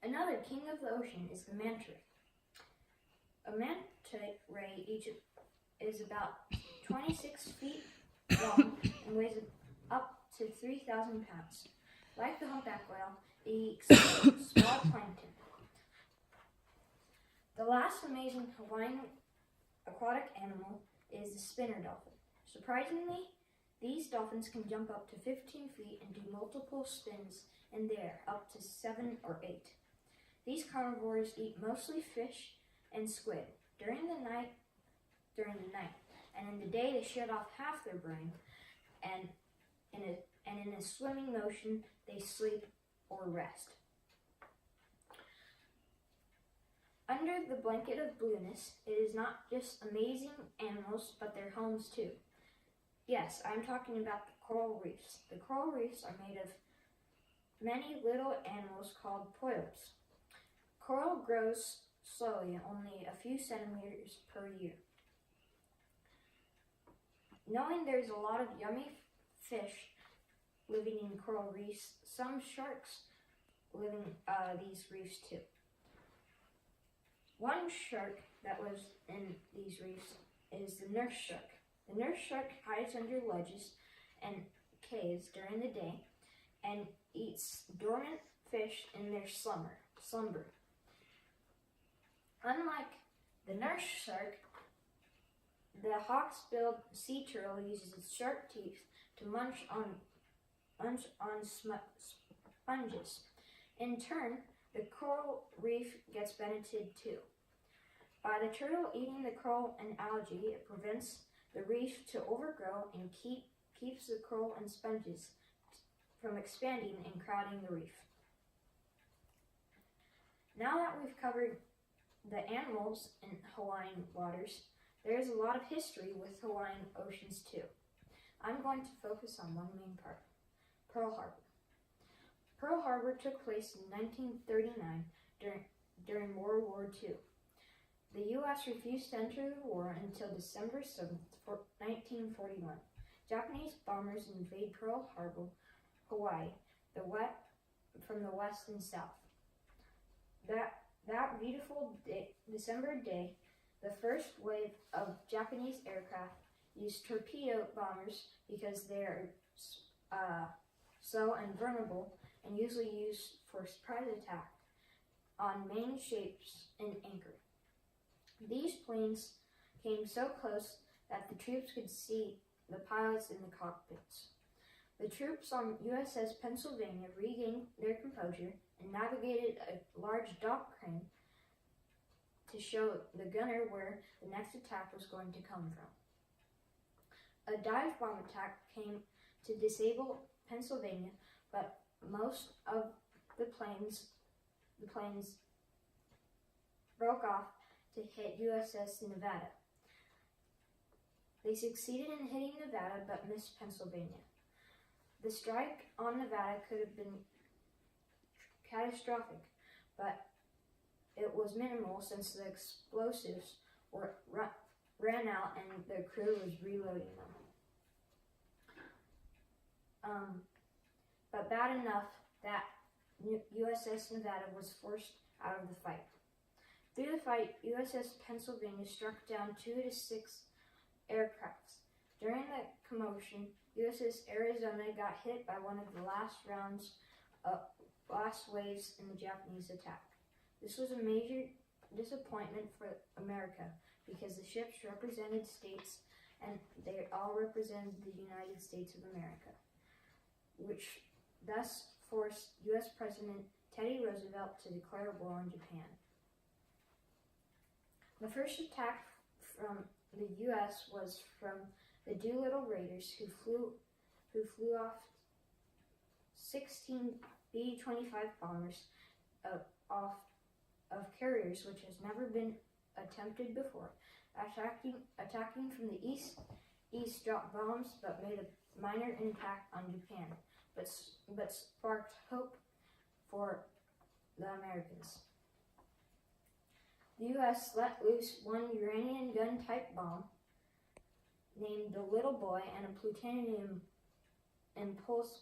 Another king of the ocean is the manta ray. A manta ray is about 26 feet long and weighs up to 3,000 pounds. Like the humpback whale, it eats small plankton. The last amazing Hawaiian aquatic animal is the spinner dolphin. Surprisingly, these dolphins can jump up to 15 feet and do multiple spins in the air, up to 7 or 8. These carnivores eat mostly fish and squid during the night, and in the day they shut off half their brain, and in a swimming motion they sleep or rest. Under the blanket of blueness, it is not just amazing animals, but their homes too. Yes, I'm talking about the coral reefs. The coral reefs are made of many little animals called polyps. Coral grows slowly, only a few centimeters per year. Knowing there's a lot of yummy fish living in coral reefs, some sharks live in these reefs too. One shark that lives in these reefs is the nurse shark. The nurse shark hides under ledges and caves during the day and eats dormant fish in their slumber. Unlike the nurse shark, the hawk-billed sea turtle uses its sharp teeth to munch on sponges. In turn, the coral reef gets benefited too. By the turtle eating the coral and algae, it prevents the reef to overgrow and keeps the coral and sponges from expanding and crowding the reef. Now that we've covered the animals in Hawaiian waters, there is a lot of history with Hawaiian oceans too. I'm going to focus on one main part, Pearl Harbor. Pearl Harbor took place in 1939 during World War II. The U.S. refused to enter the war until December 7, 1941. Japanese bombers invade Pearl Harbor, Hawaii, from the west and south. That beautiful December day, the first wave of Japanese aircraft used torpedo bombers because they are slow and vulnerable and usually used for surprise attack on main ships and anchor. These planes came so close that the troops could see the pilots in the cockpits. The troops on USS Pennsylvania regained their composure and navigated a large dock crane to show the gunner where the next attack was going to come from. A dive bomb attack came to disable Pennsylvania, but most of the planes broke off to hit USS Nevada. They succeeded in hitting Nevada but missed Pennsylvania. The strike on Nevada could have been catastrophic, but it was minimal since the explosives ran out and the crew was reloading them. But bad enough that USS Nevada was forced out of the fight. Through the fight, USS Pennsylvania struck down 2 to 6 aircrafts. During the commotion, USS Arizona got hit by one of the last waves in the Japanese attack. This was a major disappointment for America because the ships represented states and they all represented the United States of America, which thus forced U.S. President Teddy Roosevelt to declare war on Japan. The first attack from the U.S. was from the Doolittle Raiders, who flew off 16 B-25 bombers of carriers, which has never been attempted before. Attacking from the east dropped bombs, but made a minor impact on Japan, but sparked hope for the Americans. The U.S. let loose one uranium gun-type bomb named the Little Boy and a plutonium impulse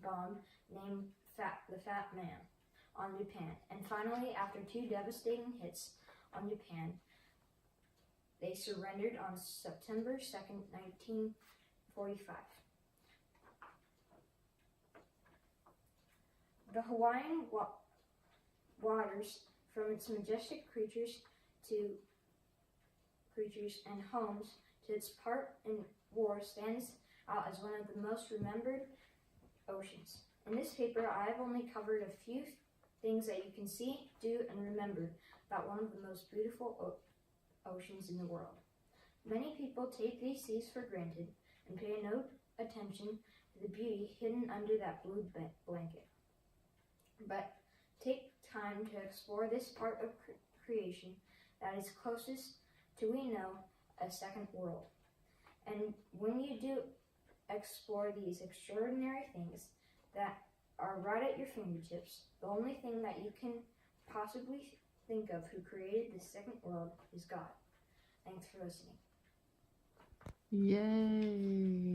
bomb named the Fat Man on Japan. And finally, after 2 devastating hits on Japan, they surrendered on September 2nd, 1945. The Hawaiian waters, from its majestic creatures and homes to its part in war, stands out as one of the most remembered oceans. In this paper, I have only covered a few things that you can see, do, and remember about one of the most beautiful oceans in the world. Many people take these seas for granted and pay no attention to the beauty hidden under that blue blanket. But take time to explore this part of creation that is closest to we know a second world. And when you do explore these extraordinary things that are right at your fingertips, the only thing that you can possibly think of who created this second world is God. Thanks for listening. Yay!